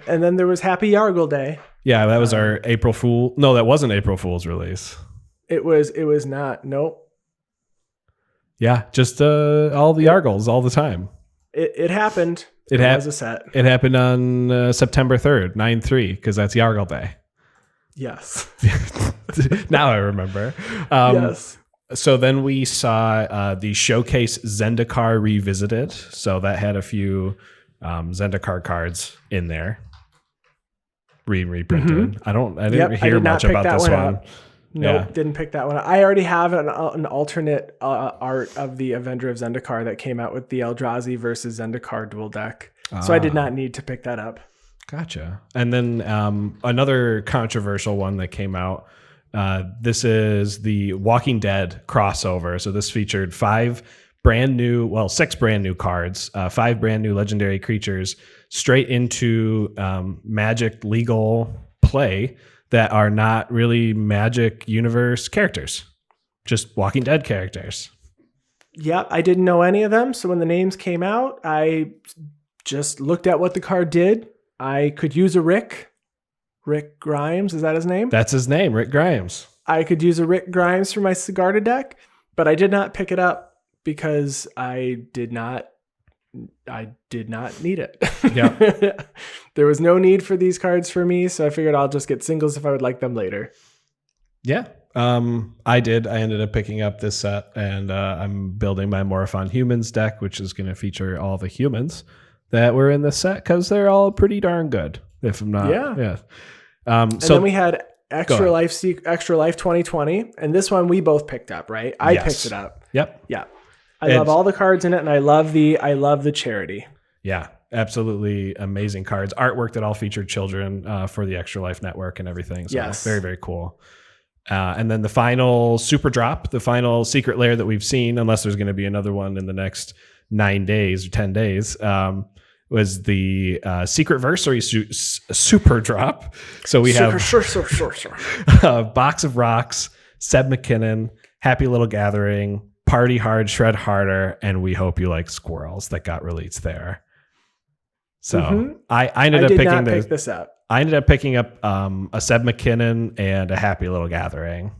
And then there was Happy Yargle Day. Yeah, that was our April Fool. No, that wasn't April Fool's release. It was not. Nope. Yeah, just all the Yargles all the time. It happened. It was a set. It happened on September 3rd, 9/3, because that's Yargle Day. Yes. Now I remember. Yes. So then we saw the showcase Zendikar Revisited. So that had a few Zendikar cards in there, reprinted. I didn't hear much about this one. Nope, didn't pick that one up. I already have an alternate art of the Avenger of Zendikar that came out with the Eldrazi versus Zendikar dual deck. So I did not need to pick that up. Gotcha. And then another controversial one that came out. This is the Walking Dead crossover. So this featured 6 brand new cards, 5 brand new legendary creatures straight into Magic legal play that are not really Magic universe characters, just Walking Dead characters. Yep, I didn't know any of them. So when the names came out, I just looked at what the card did. I could use a Rick Grimes. Is that his name? That's his name, Rick Grimes. I could use a Rick Grimes for my Sigarda deck, but I did not pick it up because I did not I did not need it. Yeah. There was no need for these cards for me, so I figured I'll just get singles if I would like them later. Yeah. I did. I ended up picking up this set, and I'm building my Morphon Humans deck, which is going to feature all the humans that were in this set because they're all pretty darn good. If I'm not, Yeah. And so then we had Extra Life 2020, and this one we both picked up, right? I picked it up. Yep. Yeah. I love all the cards in it, and I love the charity. Yeah, absolutely amazing cards. Artwork that all featured children for the Extra Life Network and everything. So yes. Very, very cool. And then the final super drop, the final secret layer that we've seen, unless there's going to be another one in the next 9 days or 10 days, was the secret versary super drop. So we have a Box of Rocks, Seb McKinnon, Happy Little Gathering, Party Hard, Shred Harder, and We Hope You Like Squirrels that got released there. So I ended up picking this up. I ended up picking up a Seb McKinnon and a Happy Little Gathering.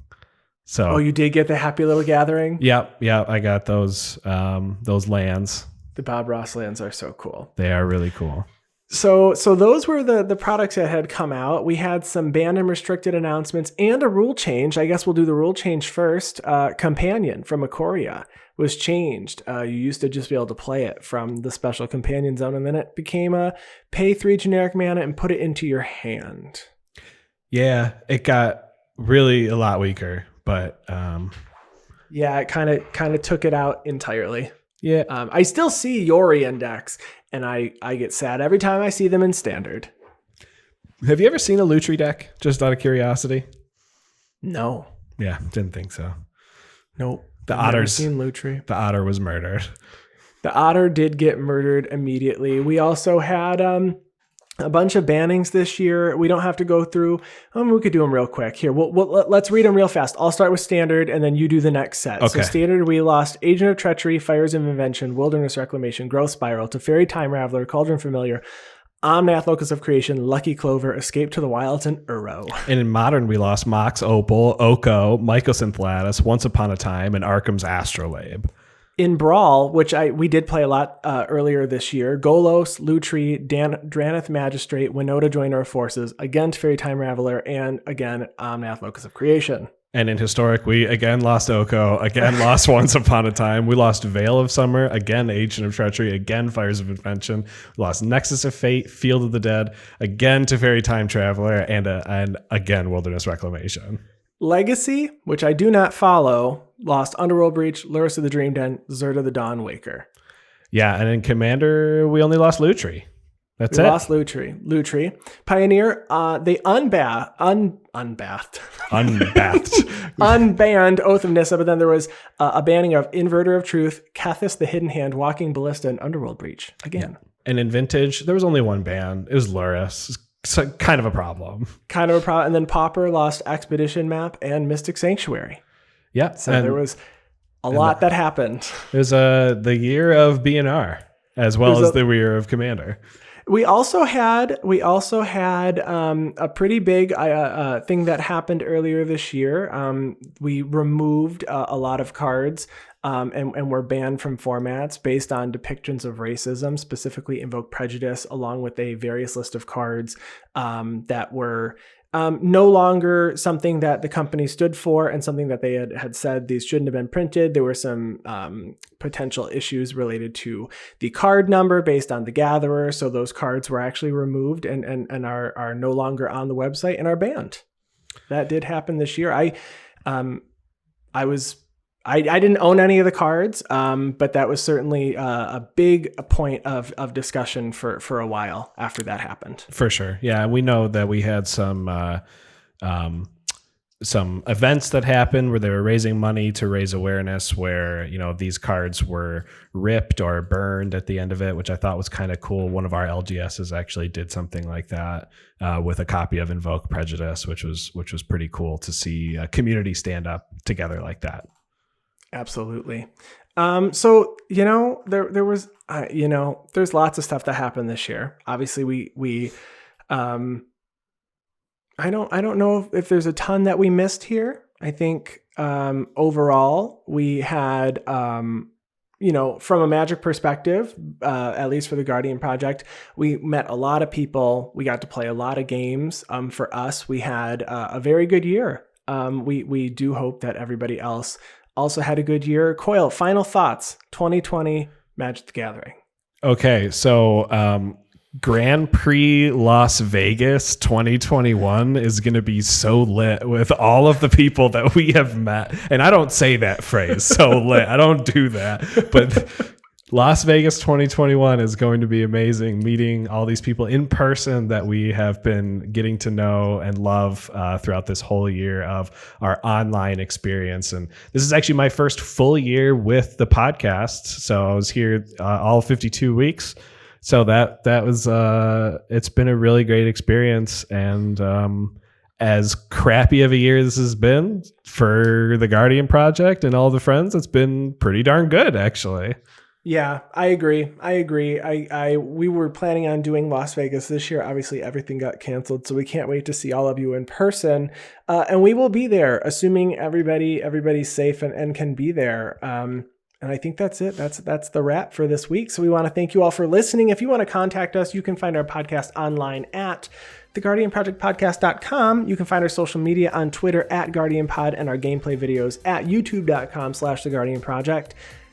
So you did get the Happy Little Gathering? Yep, I got those lands. The Bob Ross lands are so cool. They are really cool. So those were the products that had come out. We had some banned and restricted announcements and a rule change. I guess we'll do the rule change first. Companion from Ikoria was changed. You used to just be able to play it from the special companion zone, and then it became a pay 3 generic mana and put it into your hand. Yeah, it got really a lot weaker, but yeah, it kind of took it out entirely. Yeah, I still see Yori index, and I get sad every time I see them in standard. Have you ever seen a Lutri deck? Just out of curiosity. No. Yeah, didn't think so. Nope. The otter was murdered. The otter did get murdered immediately. We also had a bunch of bannings this year. We don't have to go through. We could do them real quick. Here, let's read them real fast. I'll start with standard, and then you do the next set. Okay. So standard, we lost Agent of Treachery, Fires of Invention, Wilderness Reclamation, Growth Spiral, Teferi Time Raveler, Cauldron Familiar, Omnath, Locus of Creation, Lucky Clover, Escape to the Wilds, and Uro. And in Modern, we lost Mox Opal, Oko, Mycosynth Once Upon a Time, and Arkham's Astrolabe. In Brawl, which we did play a lot earlier this year, Golos, Lutri, Draneth Magistrate, Winota Joiner of Forces, again Teferi Time Raveler, and again Omnath, Locus of Creation. And in Historic, we again lost Oko, again lost Once Upon a Time. We lost Veil of Summer, again Agent of Treachery, again Fires of Invention. We lost Nexus of Fate, Field of the Dead, again Teferi Time Traveler, and again Wilderness Reclamation. Legacy, which I do not follow, lost Underworld Breach, Lurrus of the Dream Den, Zerta the Dawn Waker. Yeah, and in Commander, we only lost Lutri. That's it. We lost Lutri. Pioneer, they unbathed. Unbanned Oath of Nissa, but then there was a banning of Inverter of Truth, Kethis the Hidden Hand, Walking Ballista, and Underworld Breach. Again. Yeah. And in Vintage, there was only one ban. It was Lurrus. So kind of a problem. And then Pauper lost Expedition Map and Mystic Sanctuary. Yeah. So there was a lot that happened. It was the year of BNR as well as the year of Commander. We also had a pretty big thing that happened earlier this year. We removed a lot of cards and were banned from formats based on depictions of racism, specifically Invoke Prejudice, along with a various list of cards that were no longer something that the company stood for and something that they had said these shouldn't have been printed. There were some potential issues related to the card number based on the gatherer. So those cards were actually removed and are no longer on the website and are banned. That did happen this year. I didn't own any of the cards, but that was certainly a big point of discussion for a while after that happened. For sure. Yeah. We know that we had some events that happened where they were raising money to raise awareness where, these cards were ripped or burned at the end of it, which I thought was kind of cool. One of our LGSs actually did something like that with a copy of Invoke Prejudice, which was pretty cool to see a community stand up together like that. Absolutely. So, there was, there's lots of stuff that happened this year. Obviously we I don't know if there's a ton that we missed here. I think, overall we had, from a Magic perspective, at least for the Guardian Project, we met a lot of people. We got to play a lot of games. For us, we had a very good year. We do hope that everybody else also had a good year. Coyle, final thoughts, 2020 Magic the Gathering. Okay, so Grand Prix Las Vegas 2021 is going to be so lit with all of the people that we have met. And I don't say that phrase, so lit. I don't do that. But Las Vegas 2021 is going to be amazing, meeting all these people in person that we have been getting to know and love throughout this whole year of our online experience. And this is actually my first full year with the podcast. So I was here all 52 weeks. So that was it's been a really great experience, and as crappy of a year this has been for the Guardian Project and all the friends, it's been pretty darn good actually. Yeah, I agree. We were planning on doing Las Vegas this year. Obviously, everything got canceled, so we can't wait to see all of you in person. And we will be there, assuming everybody's safe and can be there. And I think that's it. That's the wrap for this week. So we want to thank you all for listening. If you want to contact us, you can find our podcast online at theguardianprojectpodcast.com. You can find our social media on Twitter at GuardianPod and our gameplay videos at youtube.com/theguardianproject.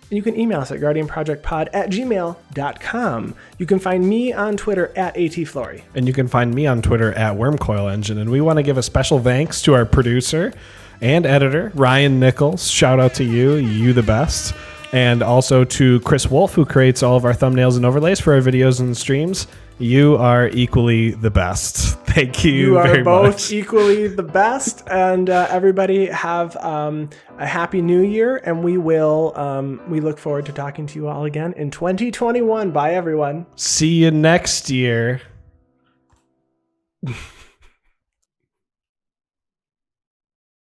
And you can email us at guardianprojectpod@gmail.com. You can find me on Twitter at ATFlory. And you can find me on Twitter at WormCoilEngine. And we want to give a special thanks to our producer and editor, Ryan Nichols. Shout out to you. You the best. And also to Chris Wolf, who creates all of our thumbnails and overlays for our videos and streams. You are equally the best. Thank you very much. You are both equally the best. And everybody have a happy new year. And we look forward to talking to you all again in 2021. Bye, everyone. See you next year.